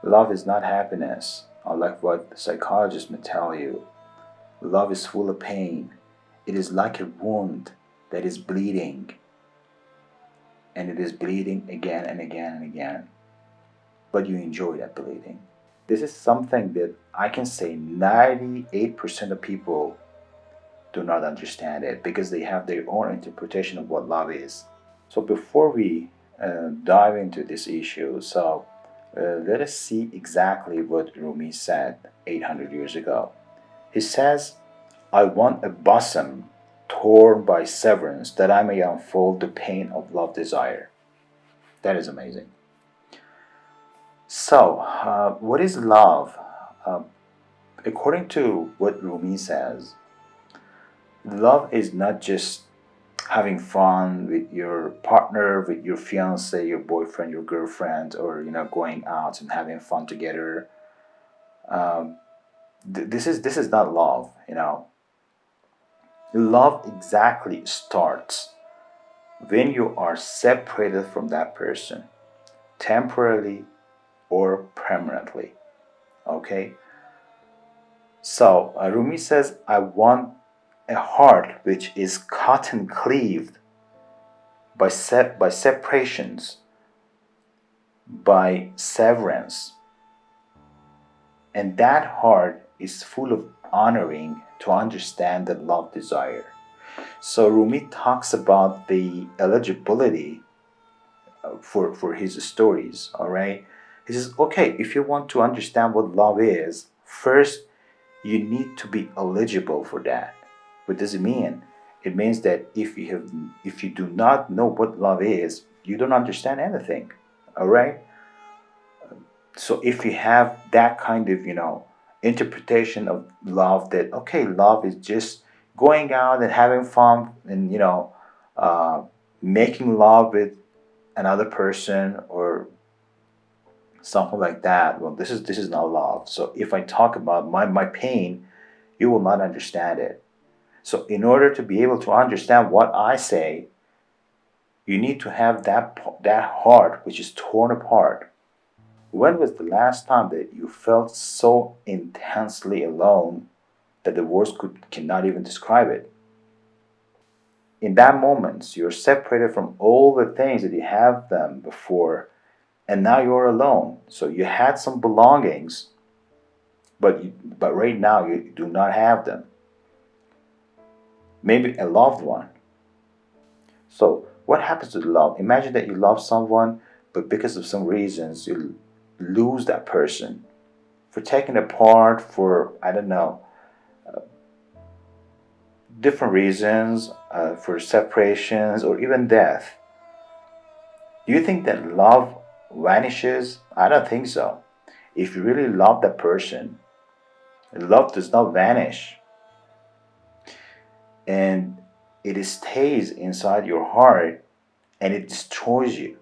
Love is not happiness, unlike what psychologists may tell you. Love is full of pain. It is like a wound that is bleeding, and it is bleeding again and again and again. But you enjoy that bleeding. This is something that I can say 98% of people do not understand it because they have their own interpretation of what love is. So before we dive into this issue, let us see exactly what Rumi said 800 years ago. He says, I want a bosom torn by severance that I may unfold the pain of love desire. That is amazing. So, what is love? Uh, According to what Rumi says, love is not just having fun with your partner, with your fiance, your boyfriend, your girlfriend, or going out and having fun together. Um, this is not love. Love exactly starts when you are separated from that person, temporarily or permanently. Okay. So Rumi says, I want a heart which is cut and cleaved by separations, by severance, and that heart is full of honoring to understand the love desire. So Rumi talks about the eligibility for his stories. All right, he says, okay, if you want to understand what love is, first you need to be eligible for that. What does it mean? It means that if you do not know what love is, you don't understand anything. All right. So if you have that kind of interpretation of love, that okay, love is just going out and having fun and uh, making love with another person or something like that. Well, this is not love. So if I talk about my pain, you will not understand it. So in order to be able to understand what I say, you need to have that heart which is torn apart. When was the last time that you felt so intensely alone that the words cannot even describe it? In that moment, you're separated from all the things that you have them before, and now you're alone. So you had some belongings, but right now you do not have them. Maybe a loved one. So what happens to love? Imagine that you love someone, but because of some reasons you lose that person, for taking apart, for I don't know, different reasons, for separations or even death. Do you think that love vanishes? I don't think so. If you really love that person, love does not vanish, and it stays inside your heart, and it destroys you.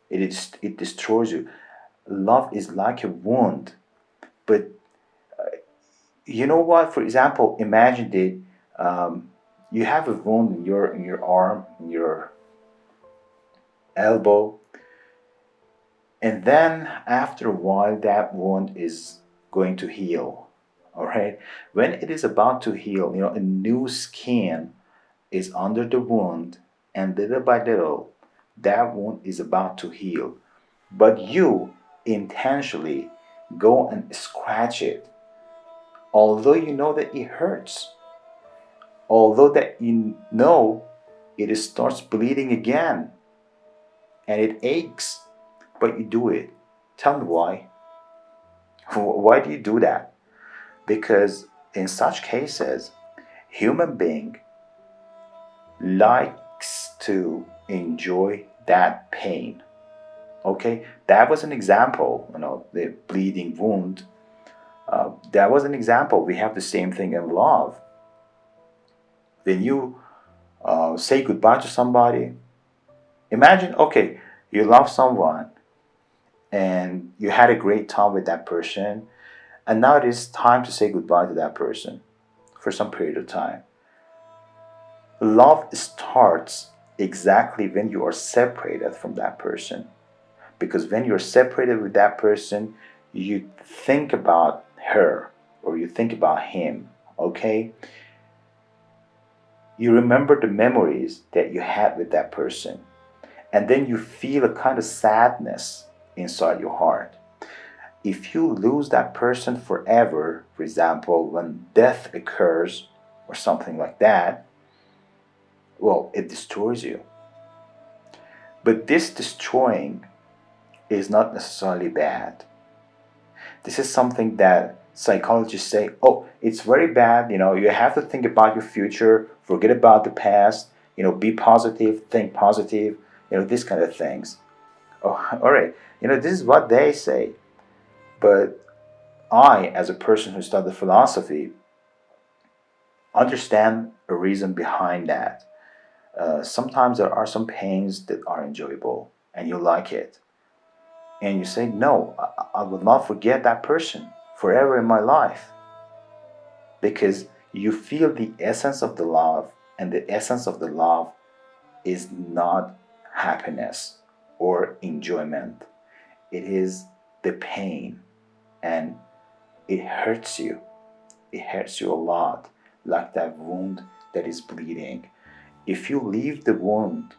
It destroys you. Love is like a wound, but you know what? For example, imagine that you have a wound in your arm, in your elbow, and then after a while that wound is going to heal. All right, when it is about to heal, a new skin is under the wound, and little by little that wound is about to heal, but you intentionally go and scratch it, although you know that it hurts, although that it starts bleeding again and it aches, but you do it. Tell me why. Why do you do that? Because in such cases, human being likes to enjoy that pain. Okay, that was an example. The bleeding wound. That was an example. We have the same thing in love. When you say goodbye to somebody, imagine, okay, you love someone and you had a great time with that person, and now it is time to say goodbye to that person for some period of time. Love starts exactly when you are separated from that person. Because when you're separated with that person, you think about her or you think about him, okay? You remember the memories that you had with that person, and then you feel a kind of sadness inside your heart. If you lose that person forever, for example, when death occurs or something like that, well, it destroys you. But this destroying is not necessarily bad. This is something that psychologists say, oh, it's very bad, you have to think about your future, forget about the past, be positive, think positive, these kind of things. Oh, all right, this is what they say. But I, as a person who studied philosophy, understand a reason behind that. Sometimes there are some pains that are enjoyable and you like it. And you say, no, I will not forget that person forever in my life. Because you feel the essence of the love, and the essence of the love is not happiness or enjoyment. It is the pain, and it hurts you. It hurts you a lot, like that wound that is bleeding. If you leave the wound,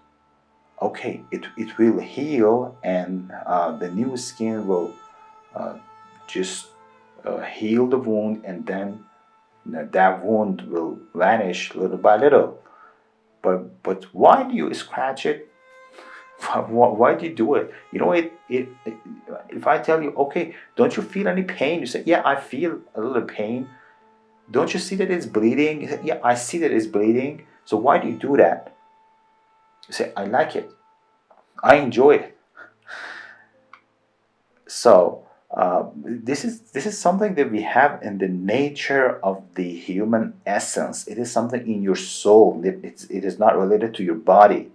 okay, it will heal, and the new skin will just heal the wound, and then that wound will vanish little by little. But why do you scratch it? Why do you do it? If I tell you, okay, don't you feel any pain? You say, yeah, I feel a little pain. Don't you see that it's bleeding? You say, yeah, I see that it's bleeding. So why do you do that? You say, I like it. I enjoy it. So this is something that we have in the nature of the human essence. It is something in your soul. It is not related to your body.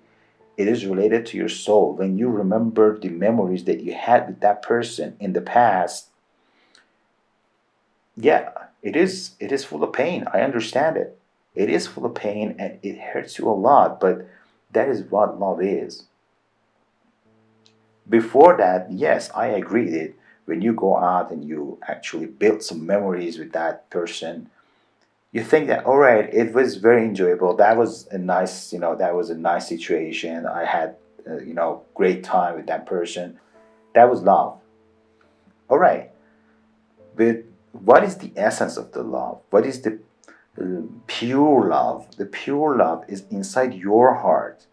It is related to your soul. When you remember the memories that you had with that person in the past, yeah, it is full of pain. I understand it. It is full of pain and it hurts you a lot, but that is what love is. Before that, yes, I agree that when you go out and you actually build some memories with that person, you think that, all right, it was very enjoyable. That was a nice, that was a nice situation. I had, great time with that person. That was love. All right. But what is the essence of the love? What is the pure love? The pure love is inside your heart,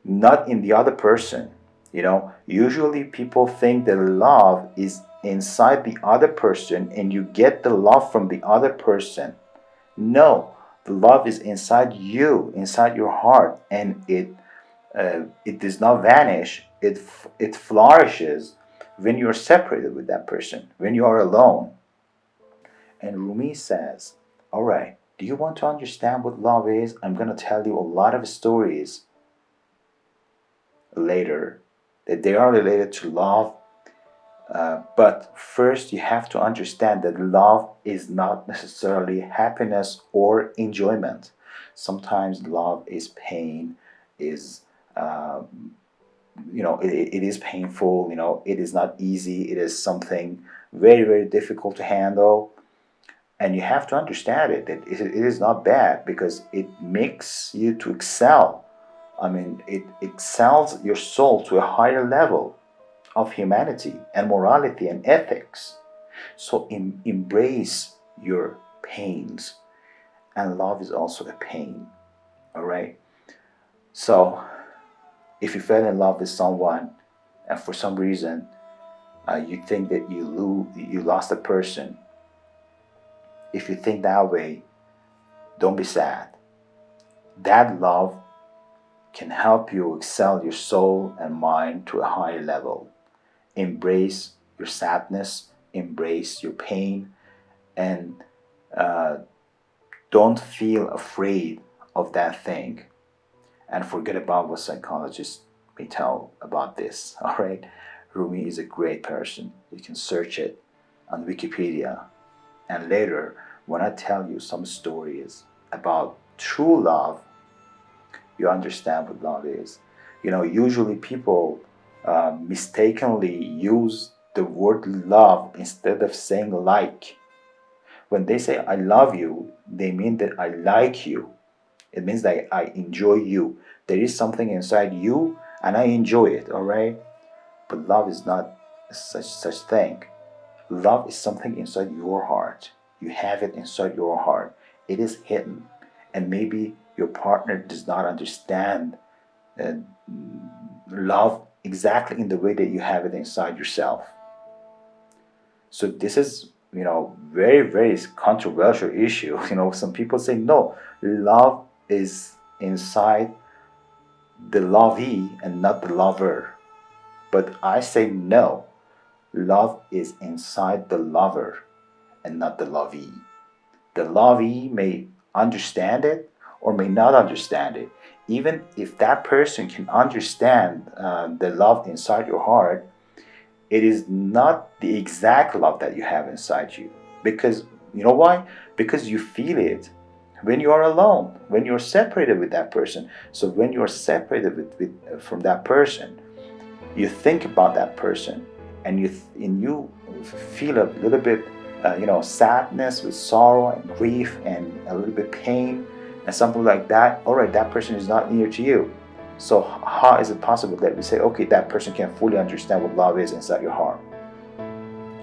not in the other person. Usually people think that love is inside the other person and you get the love from the other person. No, the love is inside you, inside your heart, and it does not vanish. It flourishes when you're separated with that person, when you are alone. And Rumi says, all right, do you want to understand what love is? I'm going to tell you a lot of stories later that they are related to love. But first, you have to understand that love is not necessarily happiness or enjoyment. Sometimes love is pain, is it is painful. It is not easy. It is something very, very difficult to handle. And you have to understand that it is not bad because it makes you to excel. I mean, it excels your soul to a higher level of humanity and morality and ethics. So embrace your pains. And love is also a pain. All right? So if you fell in love with someone and for some reason you think that you lost a person, if you think that way, don't be sad. That love can help you excel your soul and mind to a higher level. Embrace your sadness, embrace your pain, and don't feel afraid of that thing. And forget about what psychologists may tell about this. All right, Rumi is a great person. You can search it on Wikipedia. And later, when I tell you some stories about true love, you understand what love is. Usually people mistakenly use the word love instead of saying like. When they say I love you, they mean that I like you. It means that I enjoy you. There is something inside you and I enjoy it, all right? But love is not such thing. Love is something inside your heart. You have it inside your heart. It is hidden. And maybe your partner does not understand uh, love exactly in the way that you have it inside yourself. So this is, very, very controversial issue. Some people say no, love is inside the lovee and not the lover. But I say no, love is inside the lover and not the lovee. The lovee may understand it or may not understand it. Even if that person can understand the love inside your heart, it is not the exact love that you have inside you. Because, you know why? Because you feel it when you are alone, when you're separated with that person. So when you're separated from that person, you think about that person, and you feel a little bit, sadness with sorrow and grief and a little bit pain and something like that. All right, that person is not near to you. So how is it possible that we say, okay, that person can fully understand what love is inside your heart?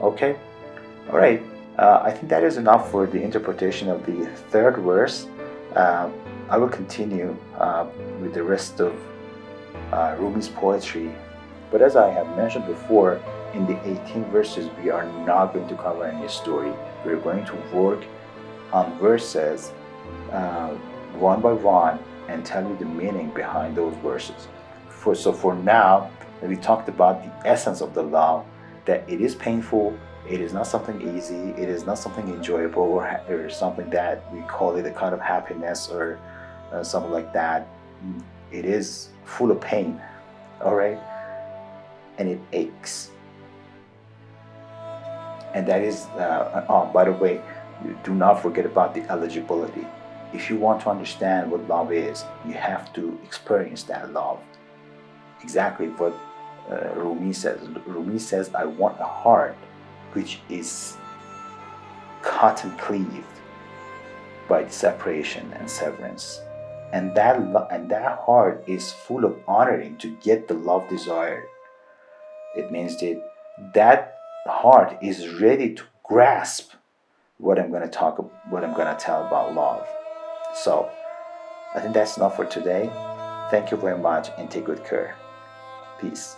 Okay, all right. I think that is enough for the interpretation of the third verse. I will continue with the rest of Rumi's poetry. But as I have mentioned before, in the 18 verses, we are not going to cover any story. We're going to work on verses one by one and tell you the meaning behind those verses. So for now, we talked about the essence of the love, that it is painful, it is not something easy, it is not something enjoyable, or something that we call it a kind of happiness or something like that. It is full of pain, all right? And it aches. And that is, by the way, do not forget about the eligibility. If you want to understand what love is, you have to experience that love. Exactly what Rumi says. Rumi says, I want a heart which is cut and cleaved by the separation and severance. And that heart is full of honoring to get the love desired. It means that heart is ready to grasp what I'm going to tell about love. So I think that's enough for today. Thank you very much and take good care. Peace.